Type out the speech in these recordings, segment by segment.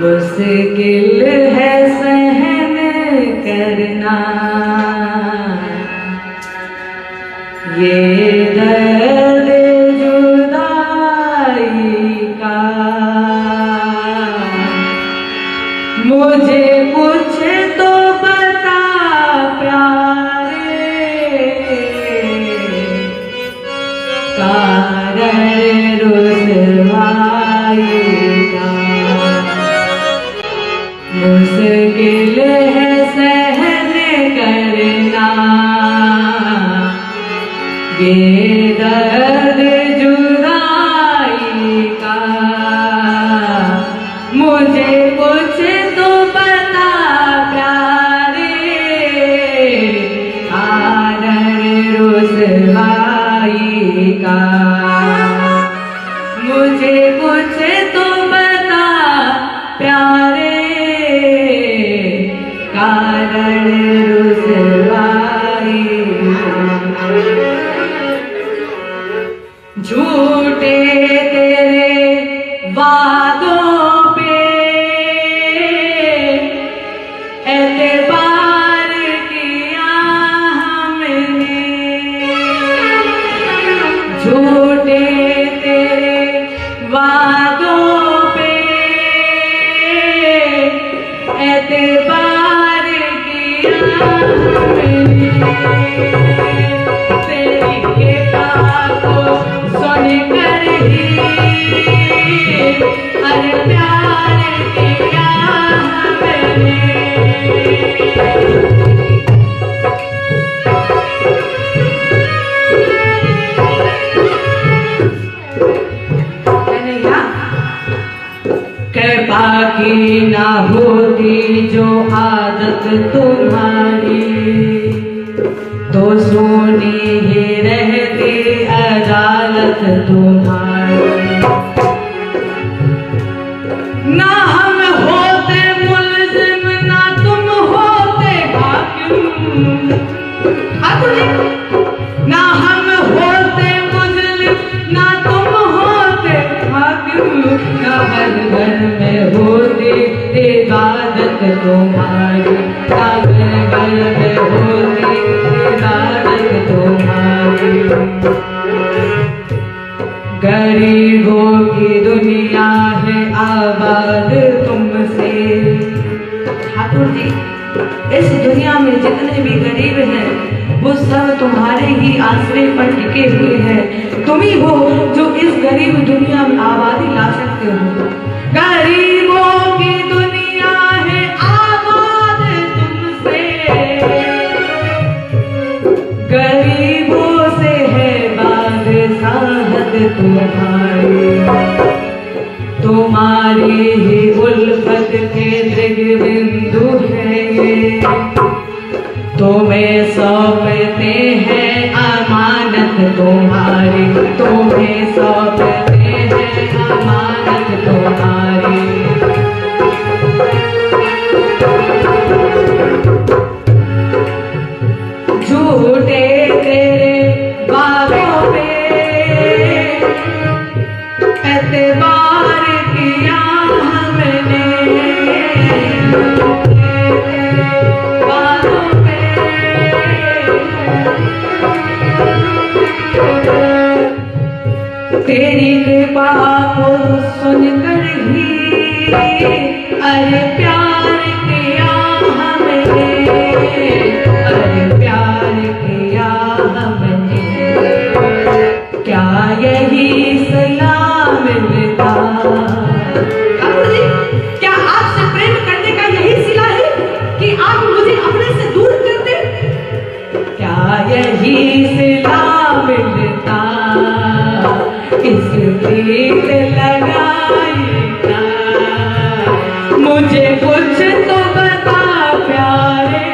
मुश्किल है सहन करना ये दर्द जुदाई का। मुझे कुछ तो बता प्यारे, कारण रुसवाई का। मुश्किल है सहन करना ये दर्द जुदाई का। मुझे कुछ तो बता प्यारे, कारण रुसवाई का। मुझे कुछ तो बता प्यारे, कारण रुसवाई का। झूठे तेरे वादों पे एतबार किया हमने। झूठे तेरे वादों पे एतबार किया हमने। तेरी कृपा को सुन कर ही अरे प्यार किया हमने। कृपा की ना होती जो आदत तुम्हारी, तो सोनी ही रहती अदालत तुम्हारी। ना हम होते मुल्जिम ना तुम होते हाकिम। ना हम होते मुजरिम ना तुम होते हाकिम। ना घर घर में होती इबादत तुम्हारी। ना घर घर में होती इबादत तुम्हारी। गरीबों की दुनिया है आबाद तुमसे। ठाकुर जी, इस दुनिया में जितने भी गरीब हैं वो सब तुम्हारे ही आश्रय पर टिके हुए हैं। तुम ही हो जो इस गरीब दुनिया में आबादी ला सकते हो। गरीबों की दुनिया है आबाद तुमसे। गरीबों से है बादशाहत तुम्हारी। तुम्हारी ही उल्फत के दृग्बिंदु है ये। तुम्हें सौंपते हैं अमानत तुम्हारी। तुम्हें सौंपते हैं अमानत तुम्हारी। झूठे तेरे वादों पे एतबार किया हमने। वादों पे तेरी कृपा को सुनकर ही अरे प्यार किया हमने। अरे प्यार किया हमने। क्या यही सलाह मिलता? क्या आपसे प्रेम करने का यही सिला है कि आप मुझे अपने से दूर करते? क्या यही सिला मिलता इस प्रीत लगाई का? मुझे कुछ तो बता प्यारे,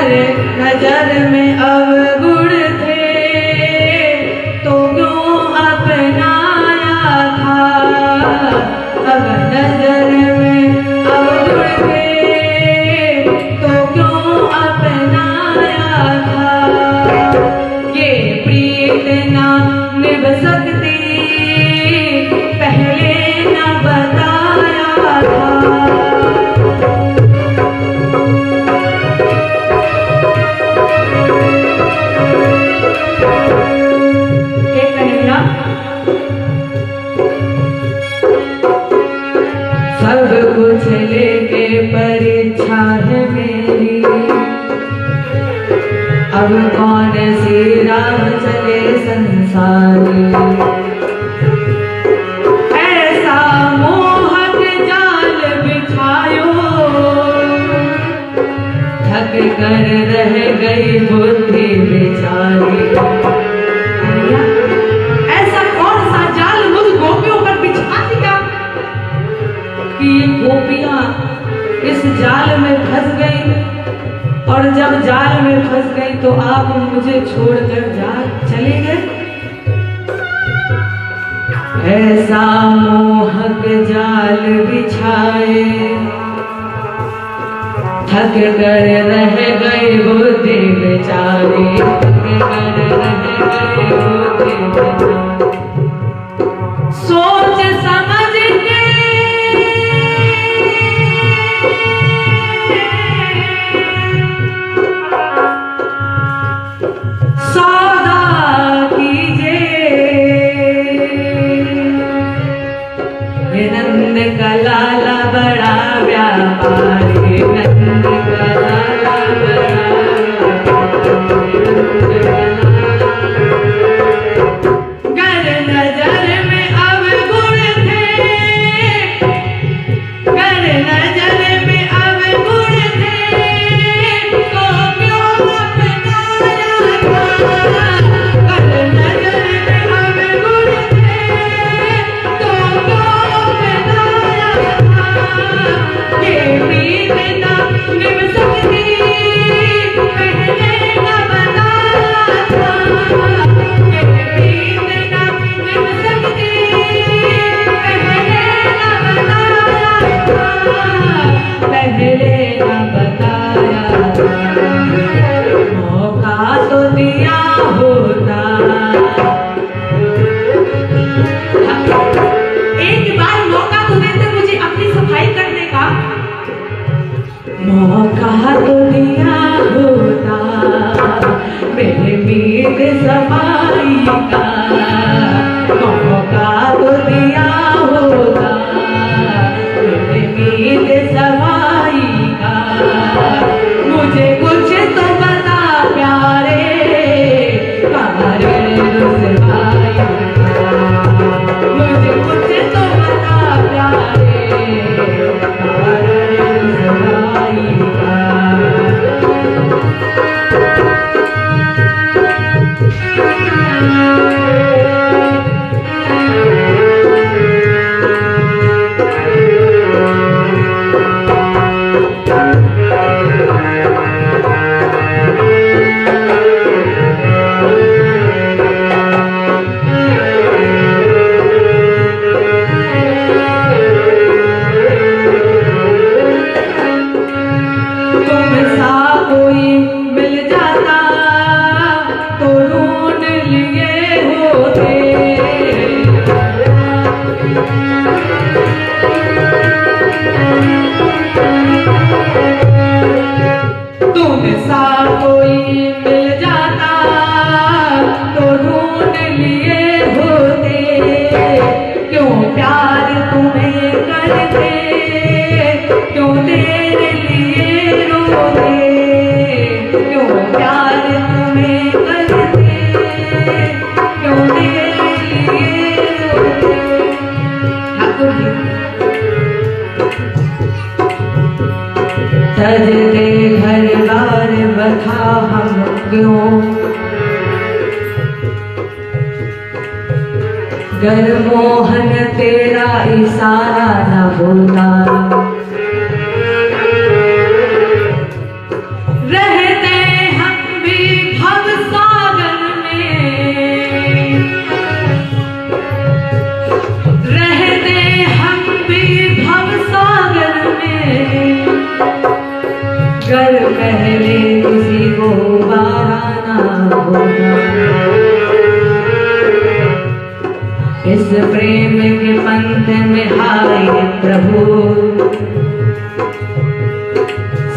गर नजर में अवगुण थे तो क्यों अपनाया था। अगर नजर में अवगुण थे तो क्यों अपनाया था। ये प्रीत ना निभ सकती पहले न बताया था। सब कुछ लेके परीक्षा है मेरी, अब कौन सी राह चले संसारी। ऐसा मोहक जाल बिछायो थक कर रह गई बुद्धि बेचारी। ऐसा कौन सा जाल मुझ गोपियों पर बिछा दिया कि ये गोपियां इस जाल में फंस गई, और जब जाल में फंस गई तो आप मुझे छोड़कर चले गए। ऐसा मोहक जाल बिछाए थक कर रह गई बुद्धि बेचारी। थक कर रह गई बुद्धि बेचारी। सोच समझ के सौदा कीजिए, ये नंद का लाला बड़ा व्यापारी। नंद का लाला बड़ा गर नजर में अवगुण थे, गर नजर में अवगुण थे तो क्यों अपनाया था। गर नजर में अवगुण थे तो क्यों अपनाया था। ये प्रीत ना निभ सकती पहले न बताया था। ये प्रीत ना निभ सकती पहले न बताया था। पहले न बताया था। मौका तो दिया होता। एक बार मौका तो देते मुझे अपनी सफाई करने का। मौका तो दिया होता मेरे मीत सफाई का। मौका तो दिया होता मेरे मीत सफाई का। मुझे कुछ तो बता प्यारे कारण रुसवाई का। मुझे कुछ तो बता प्यारे कारण रुसवाई का। तज दे घर बार बता हम क्यों, गर मोहन तेरा इशारा न होता रहते कर पहले उसी को बाराना होता। इस प्रेम के पंथ में हाय प्रभु,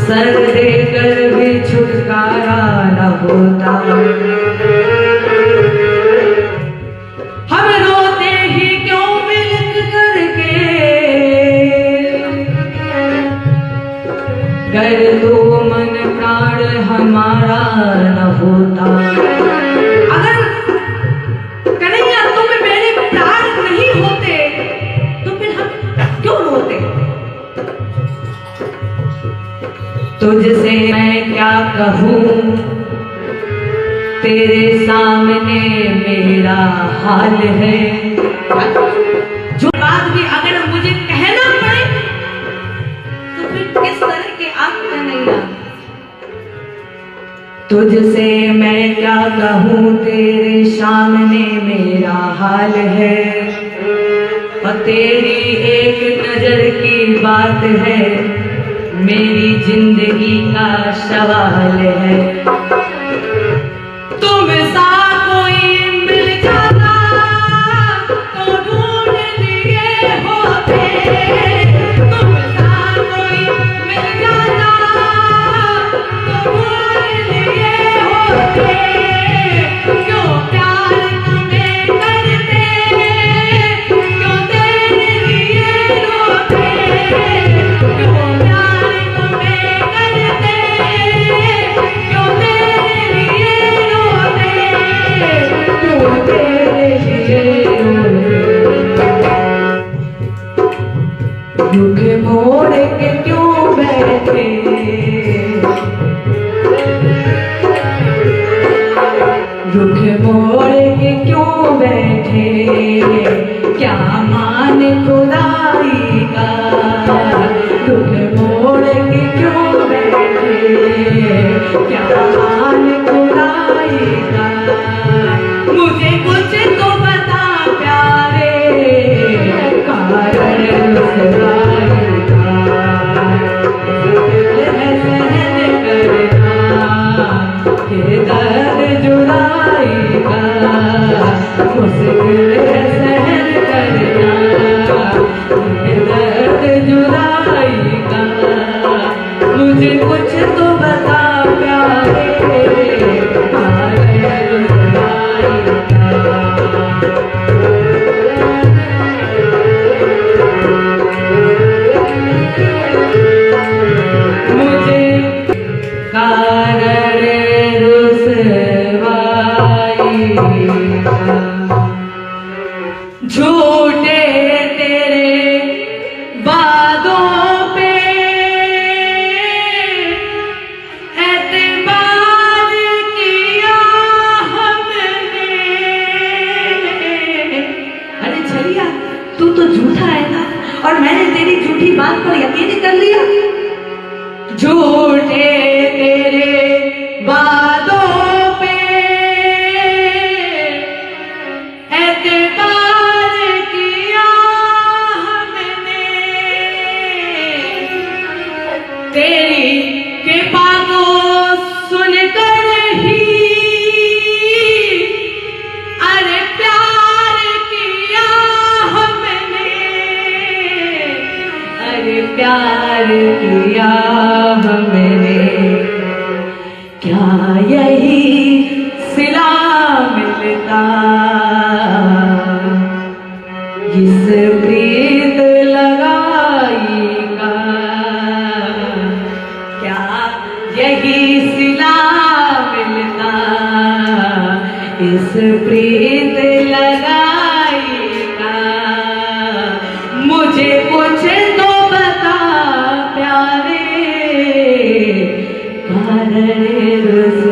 सर देकर भी छुटकारा न होता। हम रोते ही क्यों मिल करके, कर तो मन प्राण हमारा न होता। अगर कन्हैया तुम मेरे प्राण नहीं होते तो फिर हम क्यों रोते। तुझसे मैं क्या कहूँ, तेरे सामने मेरा हाल है। जो बात भी अगर मुझे कहना पड़े तो फिर किस तरह के आप कन्हैया। तुझसे मैं क्या कहूँ, तेरे सामने मेरा हाल है। और तेरी एक नजर की बात है, मेरी जिंदगी का सवाल है। तुम सा कोई मिल जाता तो ढूंढ लिए होते। तुम सा कोई मिल जाता तो ढूंढ लिए होते। क्यों प्यार तुम्हें करते, क्यों तेरे लिए रोते। क्यों रुख मोड़ के क्यों बैठे, रुख मोड़ के क्यों बैठे। क्या मान खुदाई का, रुख मोड़ के क्यों बैठे। क्या मान खुदाई का, मुझे कुछ तो बता प्यारे। कारण जुदाई का, मुश्किल है सहन करना। ये दर्द जुदाई का, मुझे कुछ तो बता प्यारे। झूठे तेरे वादों पे एतबार किया हमने। अरे छलिया, तू तो झूठा है ना, और मैंने तेरी झूठी बात पर यकीन कर लिया। झूठे तेरे वादों तेरी कृपा को सुनकर ही, अरे प्यार किया हमने। अरे प्यार किया हमने। क्या यही सिला मिलता, जिस प्रीत लगाई का। यही सिला मिलता, इस प्रीत लगाई का। मुझे कुछ तो बता प्यारे, कारण रुस